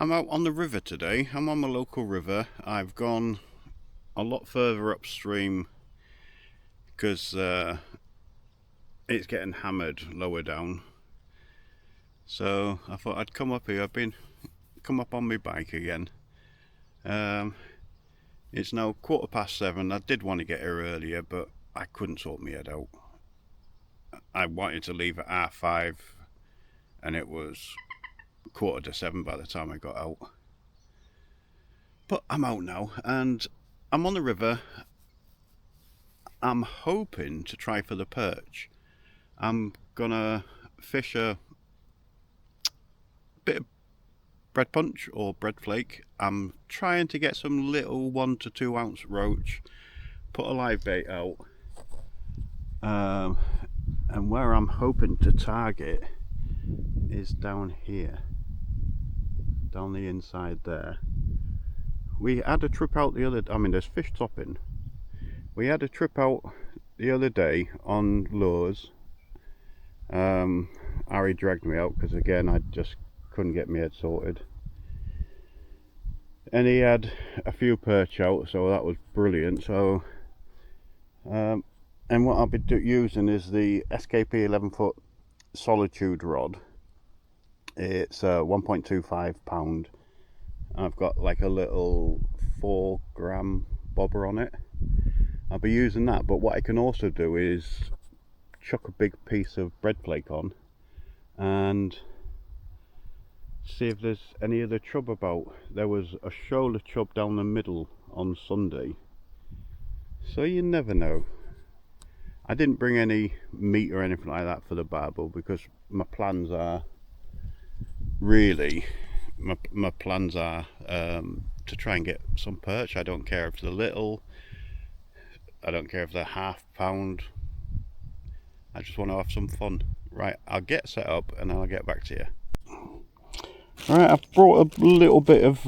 I'm out on the river today. I'm on my local river. I've gone a lot further upstream because it's getting hammered lower down. So I thought I'd come up here. Come up on my bike again. It's now 7:15. I did want to get here earlier, but I couldn't sort my head out. I wanted to leave at 5:30, and it was 7:15 by the time I got out. But I'm out now, and I'm on the river. I'm hoping to try for the perch. I'm gonna fish a bit of bread punch or bread flake. I'm trying to get some little 1 to 2 ounce roach, put a live bait out, and where I'm hoping to target is down here, down the inside there. We had a trip out the other, there's fish topping. We had a trip out the other day on lures. Harry dragged me out because again I just couldn't get my head sorted, and he had a few perch out, so that was brilliant. So and what I'll be using is the SKP 11-foot Solitude rod. It's 1.25 pound. I've got like a little 4-gram bobber on it. I'll be using that, but what I can also do is chuck a big piece of bread flake on and see if there's any other chub about. There was a shoulder chub down the middle on Sunday, so you never know. I didn't bring any meat or anything like that for the barbel because my plans are to try and get some perch. I don't care if they're little, I don't care if they're £1/2. I just want to have some fun. Right, I'll get set up and then I'll get back to you. Right, I've brought a little bit of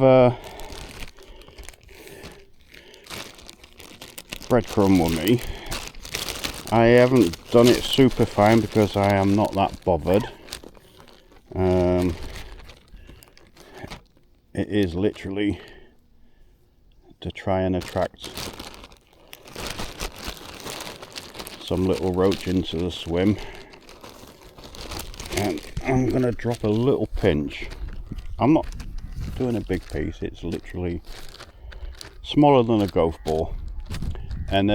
breadcrumb with me. I haven't done it super fine because I am not that bothered. It is literally to try and attract some little roach into the swim, and I'm gonna drop a little pinch. I'm not doing a big piece, it's literally smaller than a golf ball, and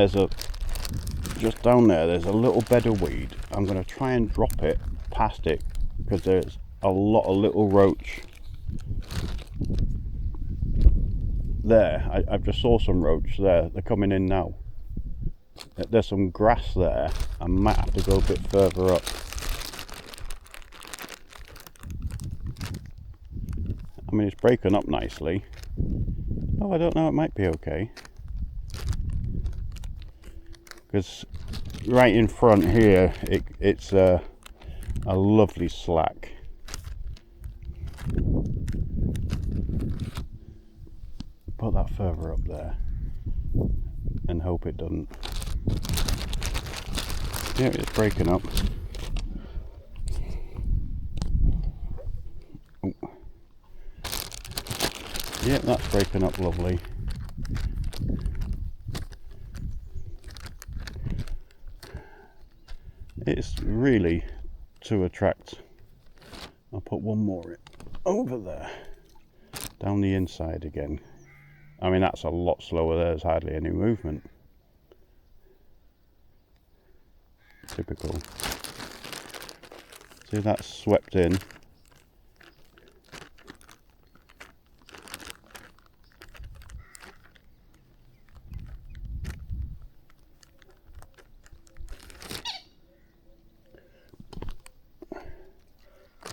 just down there's a little bed of weed. I'm gonna try and drop it past it because there's a lot of little roach there. I just saw some roach there, they're coming in now. There's some grass there. I might have to go a bit further up. It's breaking up nicely. Oh, I don't know, it might be okay. Because right in front here, it's a lovely slack. Put that further up there and hope it doesn't. Yeah, it's breaking up. Oh. Yeah, that's breaking up lovely. It's really to attract. I'll put one more over there, down the inside again. That's a lot slower. There's hardly any movement. Typical. See, that's swept in.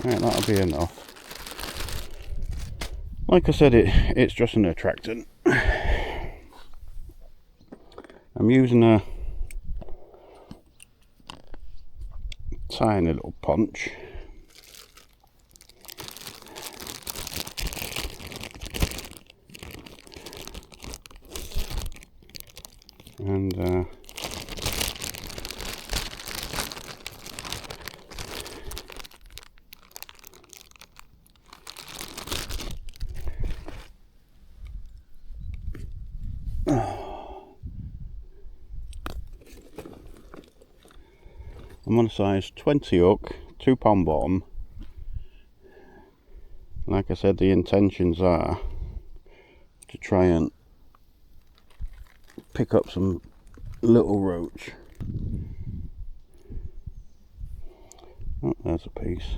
Right, that'll be enough. Like I said, it's just an attractant. I'm using a tiny little punch. And I'm on a size 20 hook, 2-pound bottom. Like I said, the intentions are to try and pick up some little roach. Oh, there's a piece.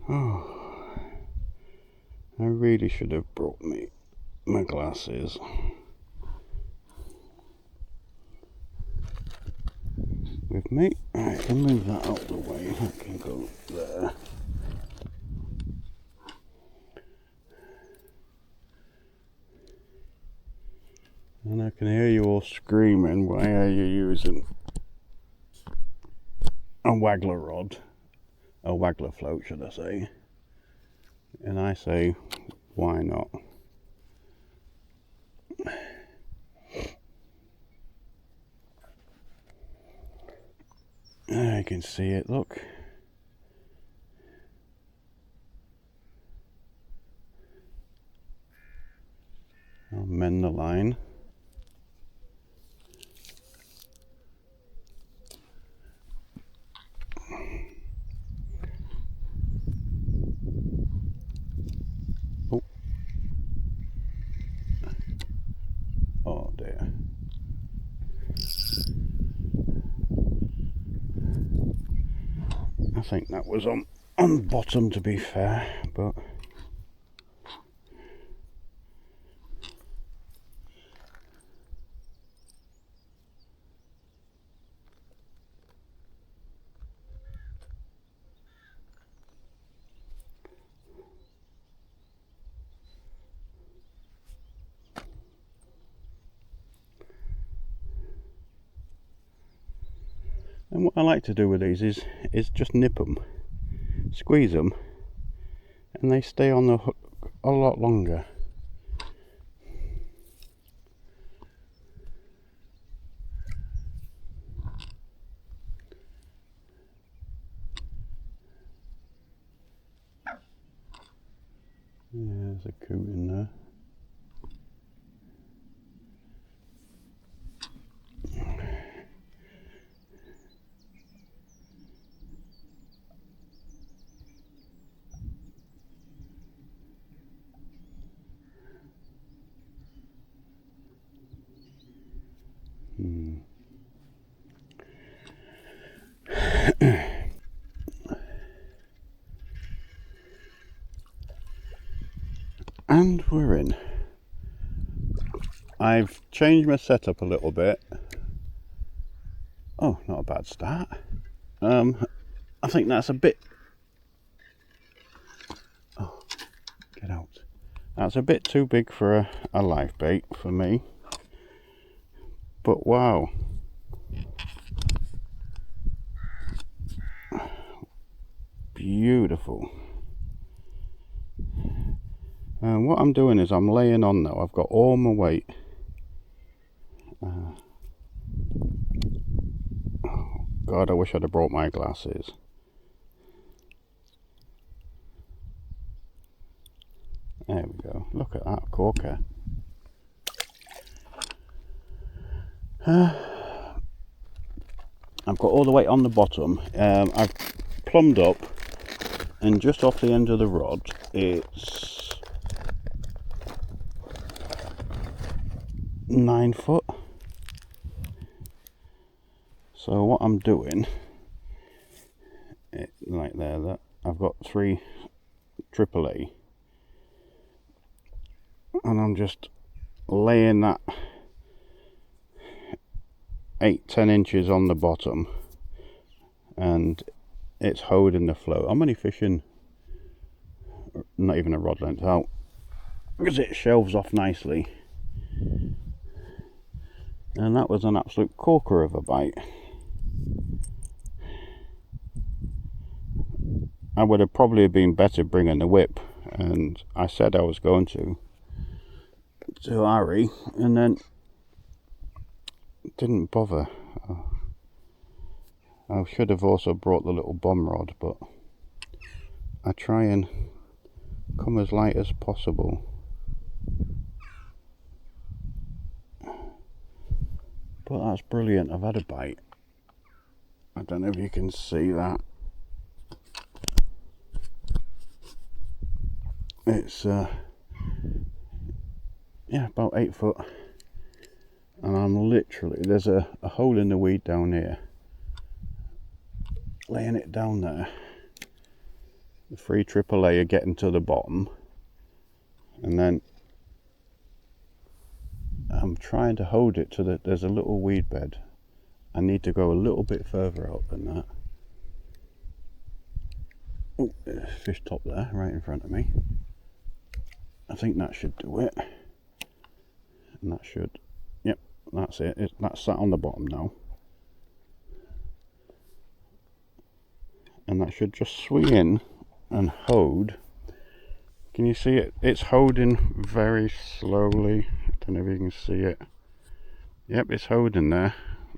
Oh, I really should have brought me my glasses. With me. I can move that out of the way. I can go there. And I can hear you all screaming, why are you using a waggler rod? A waggler float, should I say. And I say, why not? I can see it, look. I'll mend the line. Oh. Oh dear. I think that was on bottom, to be fair, but and what I like to do with these is just nip them, squeeze them, and they stay on the hook a lot longer. Yeah, there's a coot in there. And we're in. I've changed my setup a little bit. Oh, not a bad start. I think that's a bit... Oh, get out. That's a bit too big for a live bait for me. But wow. Beautiful. And what I'm doing is I'm laying on now. I've got all my weight. Oh God, I wish I'd have brought my glasses. There we go. Look at that corker. I've got all the weight on the bottom. I've plumbed up, and just off the end of the rod, it's 9 foot. So what I'm doing, like there, that I've got 3 AAA, and I'm just laying that 8-10 inches on the bottom, and it's holding the float. I'm only fishing not even a rod length out because it shelves off nicely, and that was an absolute corker of a bite. I would have probably been better bringing the whip, and I said I was going to Harry, and then didn't bother. I should have also brought the little bomb rod, but I try and come as light as possible. But that's brilliant. I've had a bite. I don't know if you can see that. It's yeah, about 8 foot, and I'm literally, there's a hole in the weed down here, laying it down there. The 3 AAA are getting to the bottom, and then I'm trying to hold it to there's a little weed bed. I need to go a little bit further out than that. Oh, there's a fish top there, right in front of me. I think that should do it. And that should, yep, that's it. That's sat on the bottom now. And that should just swing in and hold. Can you see it? It's holding very slowly. I don't know if you can see it. Yep, it's holding there.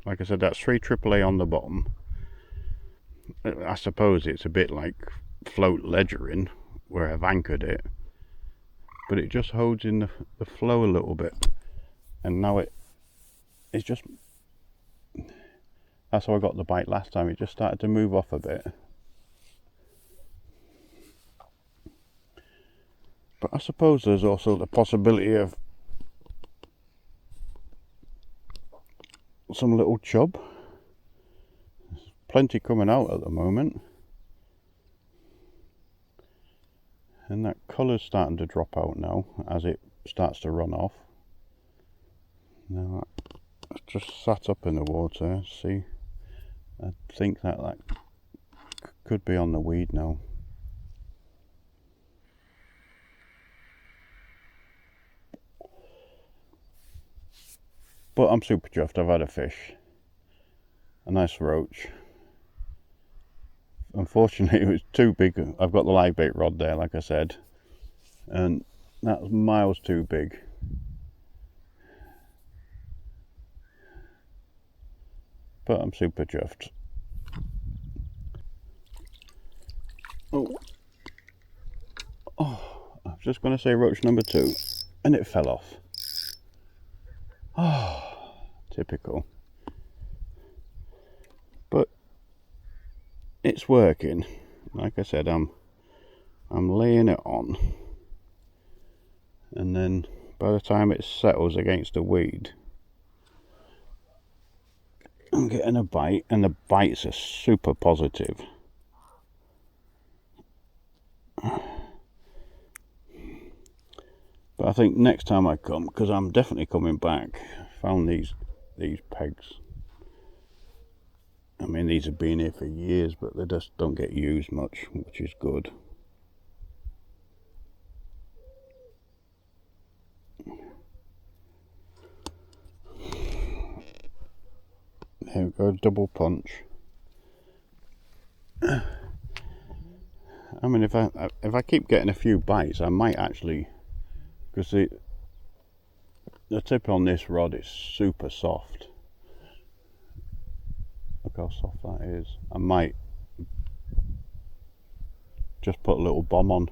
Like I said, that's 3 AAA on the bottom. I suppose it's a bit like float ledgering, where I've anchored it. But it just holds in the flow a little bit. And now it's just, that's how I got the bite last time. It just started to move off a bit. But I suppose there's also the possibility of some little chub. There's plenty coming out at the moment. And that colour's starting to drop out now as it starts to run off. Now it's just sat up in the water. See, I think that could be on the weed now. But I'm super chuffed. I've had a fish, a nice roach. Unfortunately, it was too big. I've got the live bait rod there, like I said, and that's miles too big. But I'm super chuffed. Oh, I was just going to say roach number 2, and it fell off. Oh, typical. But it's working. Like I said, I'm laying it on, and then by the time it settles against the weed, I'm getting a bite, and the bites are super positive. But I think next time I come, because I'm definitely coming back, found these pegs. I mean, these have been here for years, but they just don't get used much, which is good. There we go, double punch. I mean, if I keep getting a few bites, I might actually, because the tip on this rod is super soft. Look how soft that is. I might just put a little bomb on.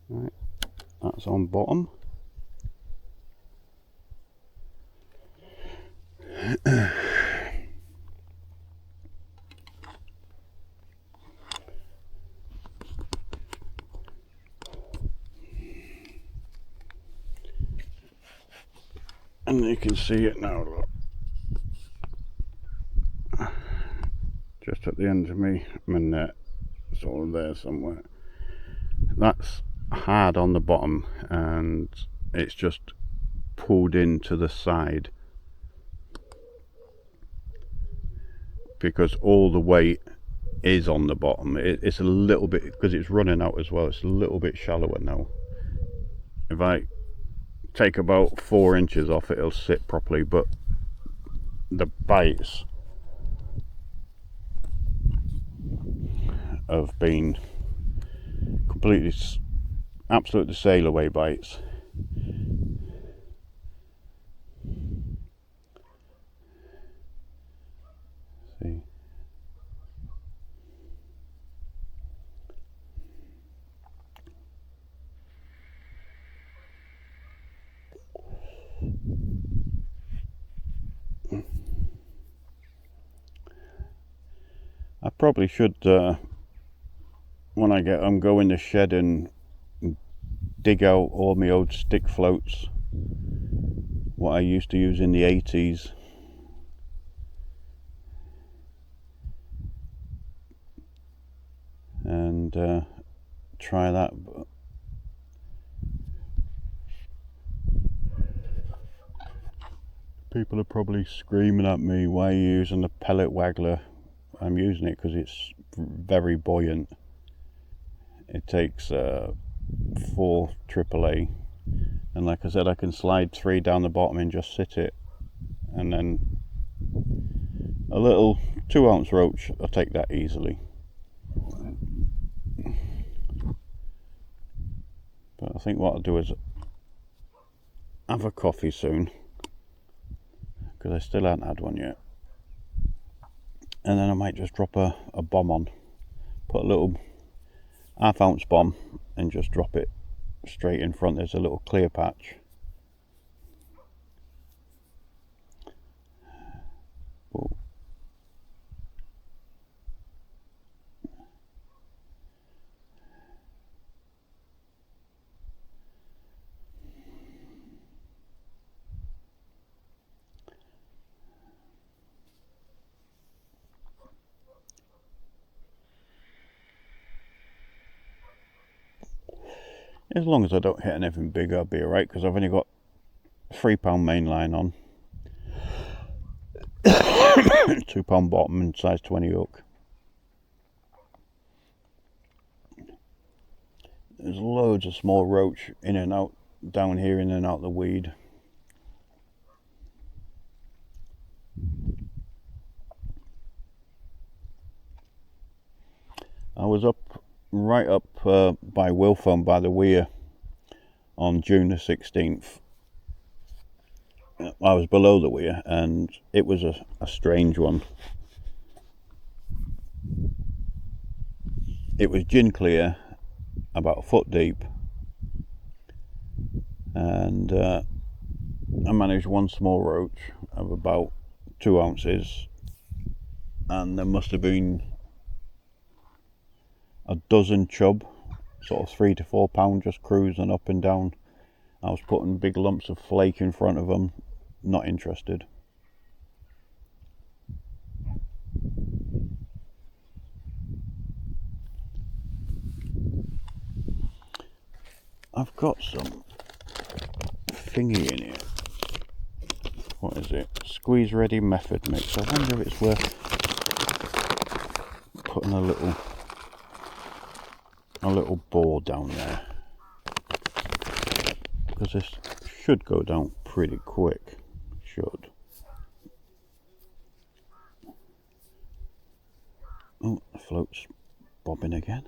Right, that's on bottom. And you can see it now, look. Just at the end of my net, sort of there somewhere. That's hard on the bottom, and it's just pulled into the side because all the weight is on the bottom. It's a little bit, because it's running out as well, it's a little bit shallower now. If I take about 4 inches off, it'll sit properly, but the bites have been completely, absolutely sail away bites. See, probably should, when I get home, go in the shed and dig out all my old stick floats, what I used to use in the 80s. And try that. But people are probably screaming at me, why are you using the pellet waggler? I'm using it because it's very buoyant. It takes 4 AAA, and like I said, I can slide 3 down the bottom and just sit it, and then a little 2-ounce roach, I'll take that easily. But I think what I'll do is have a coffee soon, because I still haven't had one yet, and then I might just drop a bomb on, put a little 1/2 ounce bomb and just drop it straight in front. There's a little clear patch. Oh. As long as I don't hit anything big, I'll be alright, because I've only got 3-pound main line on, 2-pound bottom and size 20 hook. There's loads of small roach in and out, down here, in and out the weed. I was right up by Wilfone, by the weir, on June the 16th. I was below the weir, and it was a strange one. It was gin clear, about 1 foot deep, and I managed 1 small roach of about 2 ounces, and there must have been a dozen chub, sort of 3 to 4 pound, just cruising up and down. I was putting big lumps of flake in front of them, not interested. I've got some thingy in here. What is it? Squeeze ready method mix. I wonder if it's worth putting a little bore down there, because this should go down pretty quick. Should. Oh, the float's bobbing again.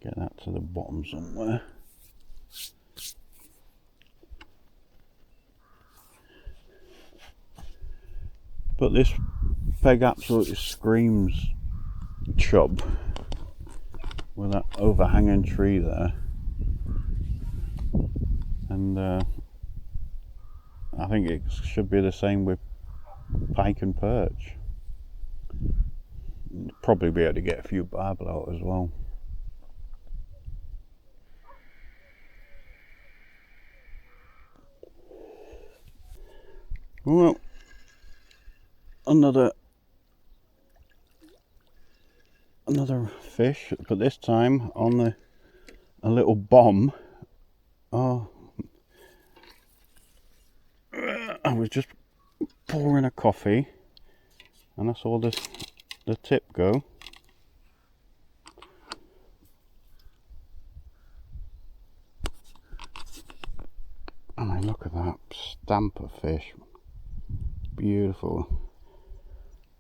Get that to the bottom somewhere. But this peg absolutely screams chub, with that overhanging tree there. And I think it should be the same with pike and perch. Probably be able to get a few barbel out as well. Well, another fish, but this time on a little bomb. Oh, I was just pouring a coffee and I saw the tip go. And I look at that stamp of fish. Beautiful.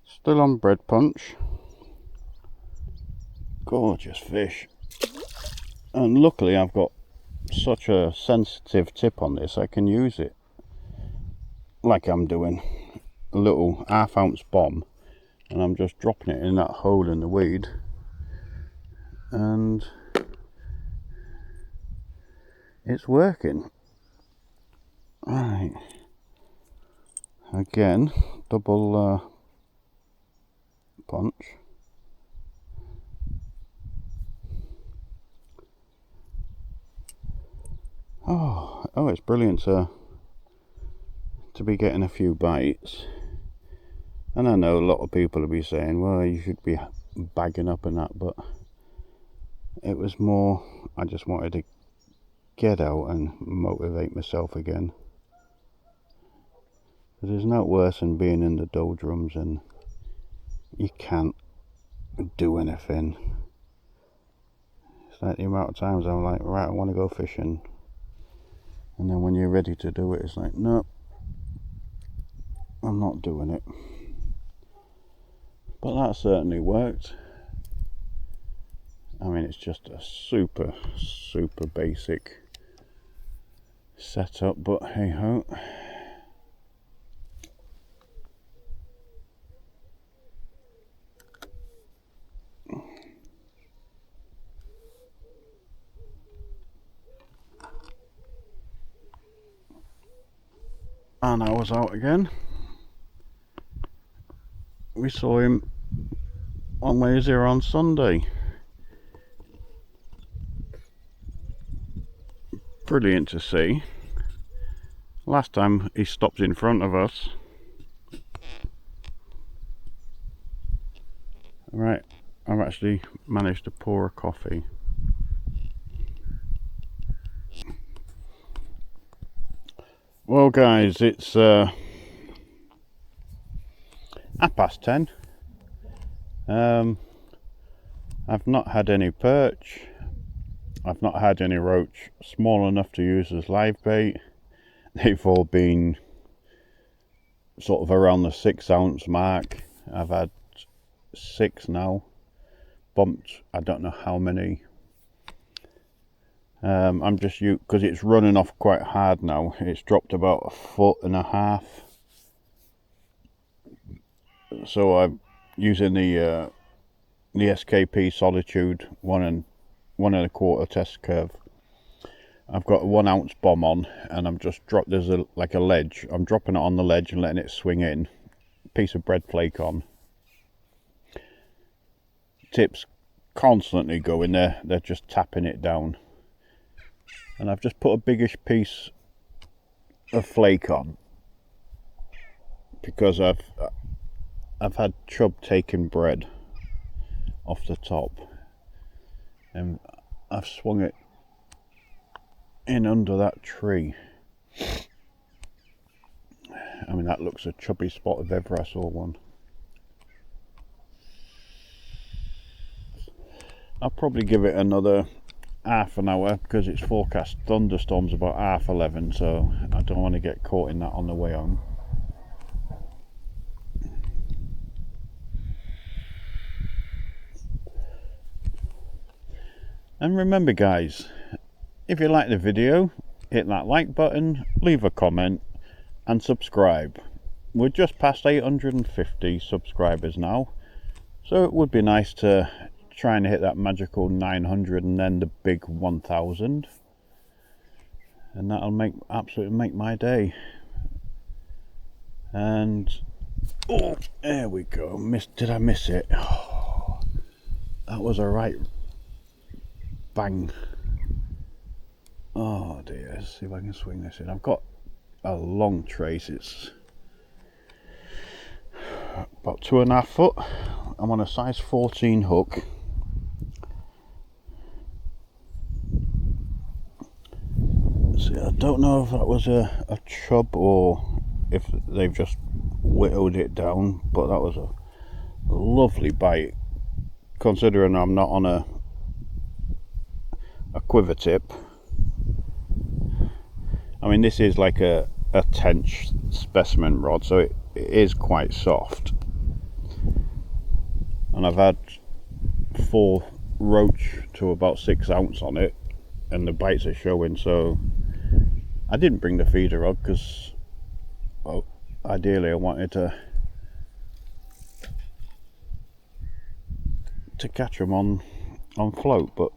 Still on bread punch. Gorgeous fish. And luckily I've got such a sensitive tip on this, I can use it like I'm doing. A little 1/2 ounce bomb, and I'm just dropping it in that hole in the weed, and it's working. Right, again, double punch. Oh, it's brilliant to be getting a few bites. And I know a lot of people will be saying, well, you should be bagging up and that, but it was more, I just wanted to get out and motivate myself again. There's no worse than being in the doldrums and you can't do anything. It's like the amount of times I'm like, right, I want to go fishing, and then when you're ready to do it, it's like, no, I'm not doing it. But that certainly worked. I mean, it's just a super basic setup, but hey ho. And I was out again. We saw him on laser on Sunday. Brilliant to see. Last time he stopped in front of us. Right, I've actually managed to pour a coffee. Well guys, it's 10:30. I've not had any perch. I've not had any roach small enough to use as live bait. They've all been sort of around the 6 ounce mark. I've had 6 now. Bumped, I don't know how many. I'm just because it's running off quite hard now. It's dropped about 1.5 feet. So I'm using the SKP Solitude 1.25 test curve. I've got a 1 ounce bomb on, and I'm just there's like a ledge. I'm dropping it on the ledge and letting it swing in. Piece of bread flake on. Tips constantly going there. They're just tapping it down. And I've just put a biggish piece of flake on because I've had chub taking bread off the top, and I've swung it in under that tree. I mean, that looks a chubby spot if ever I saw one. I'll probably give it another half an hour because it's forecast thunderstorms about 11:30, so I don't want to get caught in that on the way home. And remember guys, if you like the video, hit that like button, leave a comment and subscribe. We're just past 850 subscribers now, so it would be nice to try and hit that magical 900 and then the big 1000, and that'll absolutely make my day. And oh, there we go. Did I miss it? Oh, that was a right bang. Oh dear, let's see if I can swing this in. I've got a long trace. It's about 2.5 foot. I'm on a size 14 hook. See, I don't know if that was a chub or if they've just whittled it down, but that was a lovely bite, considering I'm not on a quiver tip. I mean, this is like a tench specimen rod, so it is quite soft, and I've had 4 roach to about 6 ounce on it, and the bites are showing. So I didn't bring the feeder rod because, well, ideally I wanted to catch them on on float, but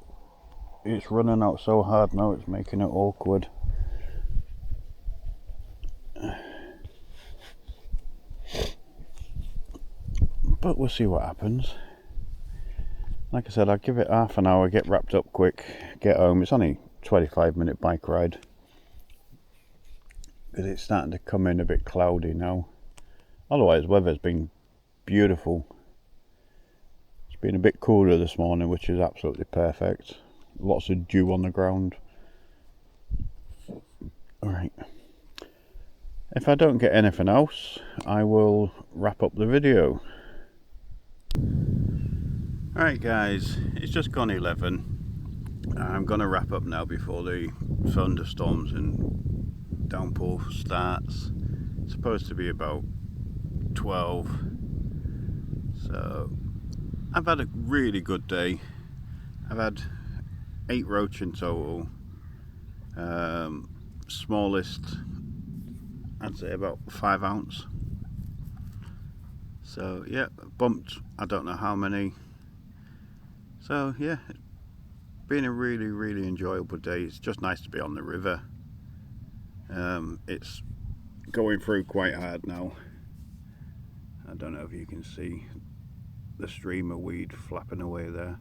it's running out so hard now it's making it awkward. But we'll see what happens. Like I said, I'll give it half an hour, get wrapped up quick, get home. It's only a 25-minute bike ride because it's starting to come in a bit cloudy now. Otherwise, weather's been beautiful. It's been a bit cooler this morning, which is absolutely perfect. Lots of dew on the ground. Alright. If I don't get anything else, I will wrap up the video. Alright guys, it's just gone 11. I'm going to wrap up now before the thunderstorms and downpour starts. It's supposed to be about 12. So I've had a really good day. I've had 8 roach in total. Smallest, I'd say about 5 ounce. So yeah, bumped I don't know how many. So yeah, it's been a really enjoyable day. It's just nice to be on the river. It's going through quite hard now. I don't know if you can see the stream of weed flapping away there.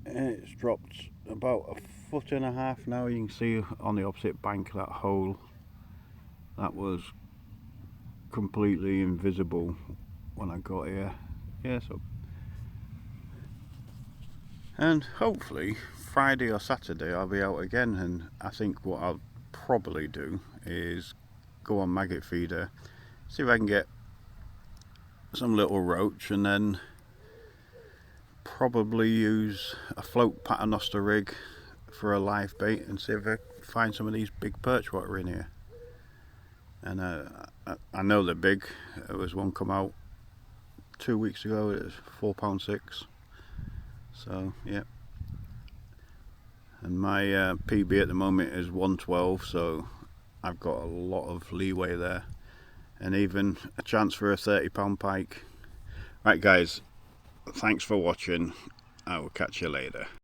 And it's dropped about 1.5 foot now. You can see on the opposite bank that hole that was completely invisible when I got here. Yeah, so and hopefully Friday or Saturday I'll be out again, and I think what I'll probably do is go on maggot feeder, see if I can get some little roach, and then probably use a float paternoster rig for a live bait and see if I find some of these big perch what are in here. And I know they're big. There was one come out 2 weeks ago. It was £4.6. So yeah. And my PB at the moment is 112, so I've got a lot of leeway there, and even a chance for a £30 pike. Right guys, thanks for watching. I will catch you later.